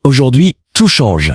Aujourd'hui, tout change.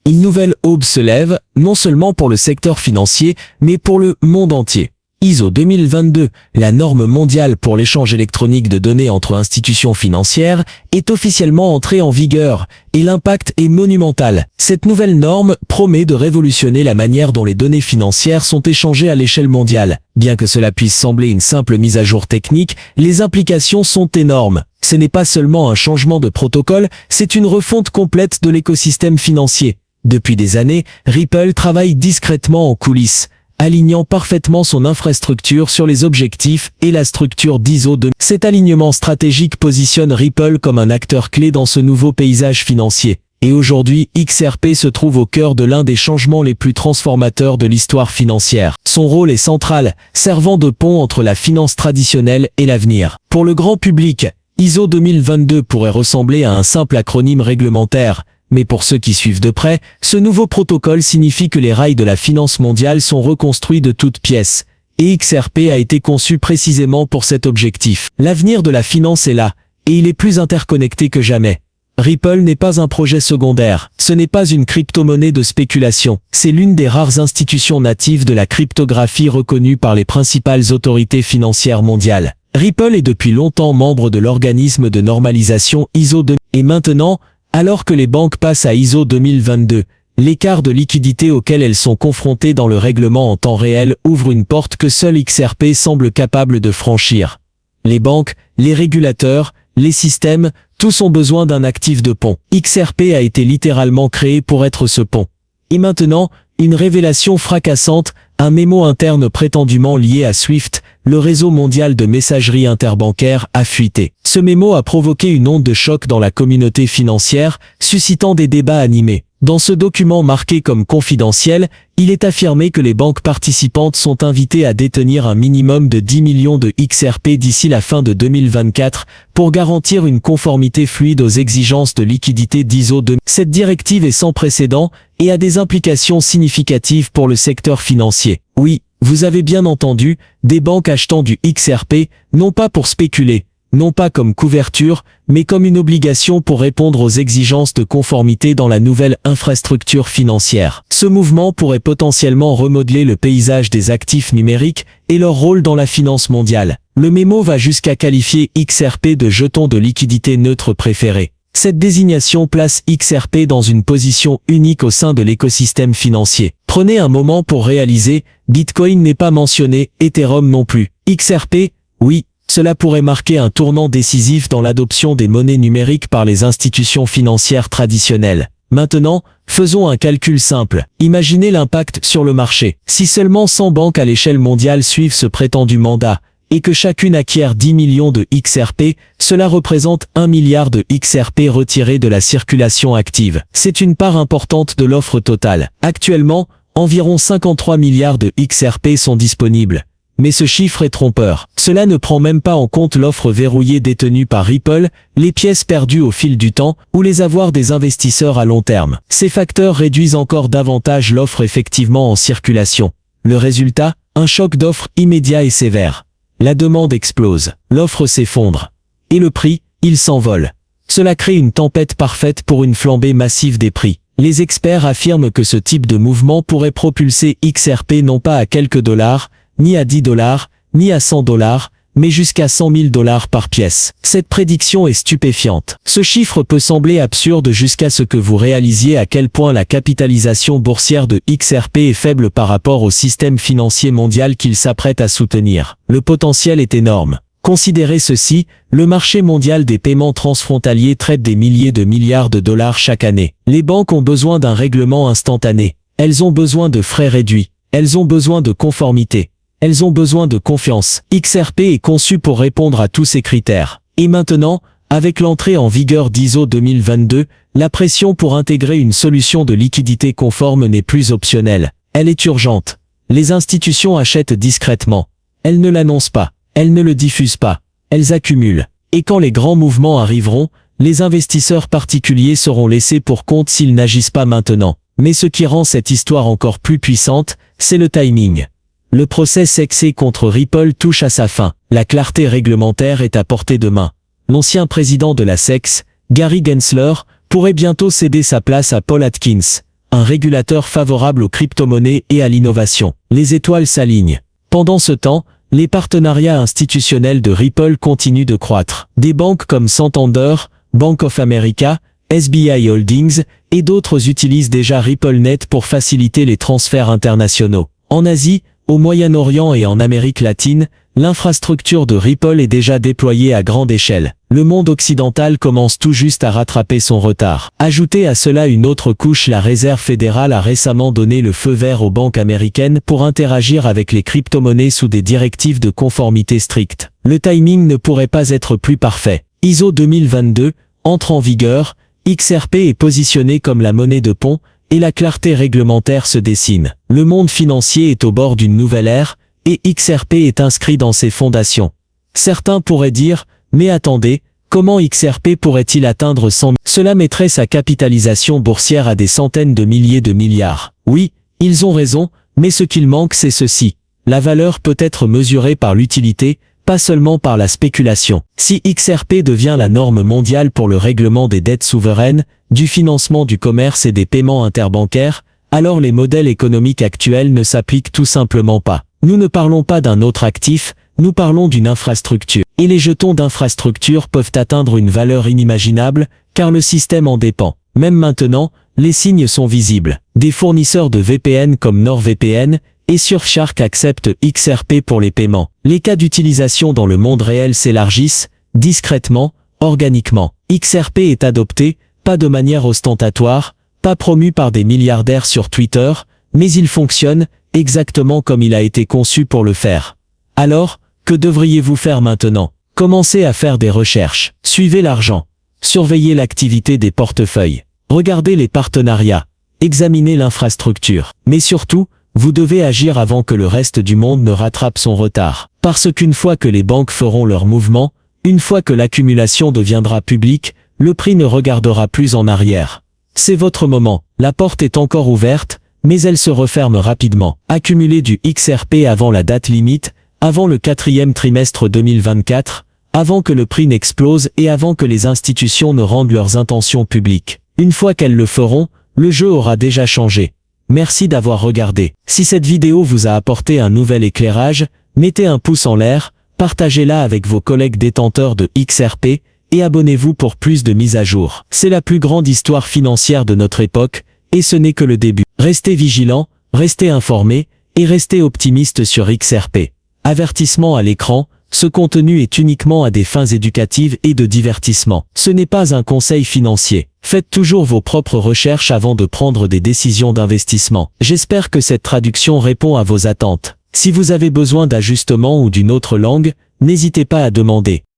Une nouvelle aube se lève, non seulement pour le secteur financier, mais pour le monde entier. ISO 2022, la norme mondiale pour l'échange électronique de données entre institutions financières, est officiellement entrée en vigueur, et l'impact est monumental. Cette nouvelle norme promet de révolutionner la manière dont les données financières sont échangées à l'échelle mondiale. Bien que cela puisse sembler une simple mise à jour technique, les implications sont énormes. Ce n'est pas seulement un changement de protocole, c'est une refonte complète de l'écosystème financier. Depuis des années, Ripple travaille discrètement en coulisses, alignant parfaitement son infrastructure sur les objectifs et la structure d'ISO 2022. Cet alignement stratégique positionne Ripple comme un acteur clé dans ce nouveau paysage financier. Et aujourd'hui, XRP se trouve au cœur de l'un des changements les plus transformateurs de l'histoire financière. Son rôle est central, servant de pont entre la finance traditionnelle et l'avenir. Pour le grand public, ISO 2022 pourrait ressembler à un simple acronyme réglementaire. Mais pour ceux qui suivent de près, ce nouveau protocole signifie que les rails de la finance mondiale sont reconstruits de toutes pièces. Et XRP a été conçu précisément pour cet objectif. L'avenir de la finance est là, et il est plus interconnecté que jamais. Ripple n'est pas un projet secondaire, ce n'est pas une crypto-monnaie de spéculation, c'est l'une des rares institutions natives de la cryptographie reconnue par les principales autorités financières mondiales. Ripple est depuis longtemps membre de l'organisme de normalisation ISO 2022. Et maintenant, alors que les banques passent à ISO 2022, l'écart de liquidité auquel elles sont confrontées dans le règlement en temps réel ouvre une porte que seul XRP semble capable de franchir. Les banques, les régulateurs, les systèmes, tous ont besoin d'un actif de pont. XRP a été littéralement créé pour être ce pont. Et maintenant, une révélation fracassante, un mémo interne prétendument lié à SWIFT, le réseau mondial de messagerie interbancaire, a fuité. Ce mémo a provoqué une onde de choc dans la communauté financière, suscitant des débats animés. Dans ce document marqué comme confidentiel, il est affirmé que les banques participantes sont invitées à détenir un minimum de 10 millions de XRP d'ici la fin de 2024 pour garantir une conformité fluide aux exigences de liquidité d'ISO 2022. Cette directive est sans précédent et a des implications significatives pour le secteur financier. Oui, vous avez bien entendu, des banques achetant du XRP, non pas pour spéculer, non pas comme couverture, mais comme une obligation pour répondre aux exigences de conformité dans la nouvelle infrastructure financière. Ce mouvement pourrait potentiellement remodeler le paysage des actifs numériques et leur rôle dans la finance mondiale. Le mémo va jusqu'à qualifier XRP de jeton de liquidité neutre préféré. Cette désignation place XRP dans une position unique au sein de l'écosystème financier. Prenez un moment pour réaliser, Bitcoin n'est pas mentionné, Ethereum non plus. XRP, oui. Cela pourrait marquer un tournant décisif dans l'adoption des monnaies numériques par les institutions financières traditionnelles. Maintenant, faisons un calcul simple. Imaginez l'impact sur le marché. Si seulement 100 banques à l'échelle mondiale suivent ce prétendu mandat, et que chacune acquiert 10 millions de XRP, cela représente 1 milliard de XRP retirés de la circulation active. C'est une part importante de l'offre totale. Actuellement, environ 53 milliards de XRP sont disponibles. Mais ce chiffre est trompeur. Cela ne prend même pas en compte l'offre verrouillée détenue par Ripple, les pièces perdues au fil du temps, ou les avoirs des investisseurs à long terme. Ces facteurs réduisent encore davantage l'offre effectivement en circulation. Le résultat, un choc d'offre immédiat et sévère. La demande explose, l'offre s'effondre. Et le prix, il s'envole. Cela crée une tempête parfaite pour une flambée massive des prix. Les experts affirment que ce type de mouvement pourrait propulser XRP non pas à quelques dollars, ni à 10 $, ni à 100 $, mais jusqu'à 100 000 $ par pièce. Cette prédiction est stupéfiante. Ce chiffre peut sembler absurde jusqu'à ce que vous réalisiez à quel point la capitalisation boursière de XRP est faible par rapport au système financier mondial qu'il s'apprête à soutenir. Le potentiel est énorme. Considérez ceci, le marché mondial des paiements transfrontaliers traite des milliers de milliards de dollars chaque année. Les banques ont besoin d'un règlement instantané. Elles ont besoin de frais réduits. Elles ont besoin de conformité. Elles ont besoin de confiance. XRP est conçu pour répondre à tous ces critères. Et maintenant, avec l'entrée en vigueur d'ISO 2022, la pression pour intégrer une solution de liquidité conforme n'est plus optionnelle. Elle est urgente. Les institutions achètent discrètement. Elles ne l'annoncent pas. Elles ne le diffusent pas. Elles accumulent. Et quand les grands mouvements arriveront, les investisseurs particuliers seront laissés pour compte s'ils n'agissent pas maintenant. Mais ce qui rend cette histoire encore plus puissante, c'est le timing. Le procès SEC contre Ripple touche à sa fin. La clarté réglementaire est à portée de main. L'ancien président de la SEC, Gary Gensler, pourrait bientôt céder sa place à Paul Atkins, un régulateur favorable aux crypto-monnaies et à l'innovation. Les étoiles s'alignent. Pendant ce temps, les partenariats institutionnels de Ripple continuent de croître. Des banques comme Santander, Bank of America, SBI Holdings et d'autres utilisent déjà RippleNet pour faciliter les transferts internationaux. En Asie, au Moyen-Orient et en Amérique latine, l'infrastructure de Ripple est déjà déployée à grande échelle. Le monde occidental commence tout juste à rattraper son retard. Ajoutez à cela une autre couche, la Réserve fédérale a récemment donné le feu vert aux banques américaines pour interagir avec les crypto-monnaies sous des directives de conformité strictes. Le timing ne pourrait pas être plus parfait. ISO 2022 entre en vigueur, XRP est positionné comme la monnaie de pont, et la clarté réglementaire se dessine. Le monde financier est au bord d'une nouvelle ère, et XRP est inscrit dans ses fondations. Certains pourraient dire, mais attendez, comment XRP pourrait-il atteindre 100 000 ? Cela mettrait sa capitalisation boursière à des centaines de milliers de milliards. Oui, ils ont raison, mais ce qu'il manque c'est ceci. La valeur peut être mesurée par l'utilité, pas seulement par la spéculation. Si XRP devient la norme mondiale pour le règlement des dettes souveraines, du financement du commerce et des paiements interbancaires, alors les modèles économiques actuels ne s'appliquent tout simplement pas. Nous ne parlons pas d'un autre actif, nous parlons d'une infrastructure. Et les jetons d'infrastructure peuvent atteindre une valeur inimaginable, car le système en dépend. Même maintenant, les signes sont visibles. Des fournisseurs de VPN comme NordVPN et Surfshark acceptent XRP pour les paiements. Les cas d'utilisation dans le monde réel s'élargissent, discrètement, organiquement. XRP est adopté, pas de manière ostentatoire, pas promu par des milliardaires sur Twitter, mais il fonctionne, exactement comme il a été conçu pour le faire. Alors, que devriez-vous faire maintenant? Commencez à faire des recherches. Suivez l'argent. Surveillez l'activité des portefeuilles. Regardez les partenariats. Examinez l'infrastructure. Mais surtout, vous devez agir avant que le reste du monde ne rattrape son retard. Parce qu'une fois que les banques feront leur mouvement, une fois que l'accumulation deviendra publique, le prix ne regardera plus en arrière. C'est votre moment. La porte est encore ouverte, mais elle se referme rapidement. Accumulez du XRP avant la date limite, avant le 4e trimestre 2024, avant que le prix n'explose et avant que les institutions ne rendent leurs intentions publiques. Une fois qu'elles le feront, le jeu aura déjà changé. Merci d'avoir regardé. Si cette vidéo vous a apporté un nouvel éclairage, mettez un pouce en l'air, partagez-la avec vos collègues détenteurs de XRP et abonnez-vous pour plus de mises à jour. C'est la plus grande histoire financière de notre époque et ce n'est que le début. Restez vigilants, restez informés et restez optimistes sur XRP. Avertissement à l'écran, ce contenu est uniquement à des fins éducatives et de divertissement. Ce n'est pas un conseil financier. Faites toujours vos propres recherches avant de prendre des décisions d'investissement. J'espère que cette traduction répond à vos attentes. Si vous avez besoin d'ajustements ou d'une autre langue, n'hésitez pas à demander.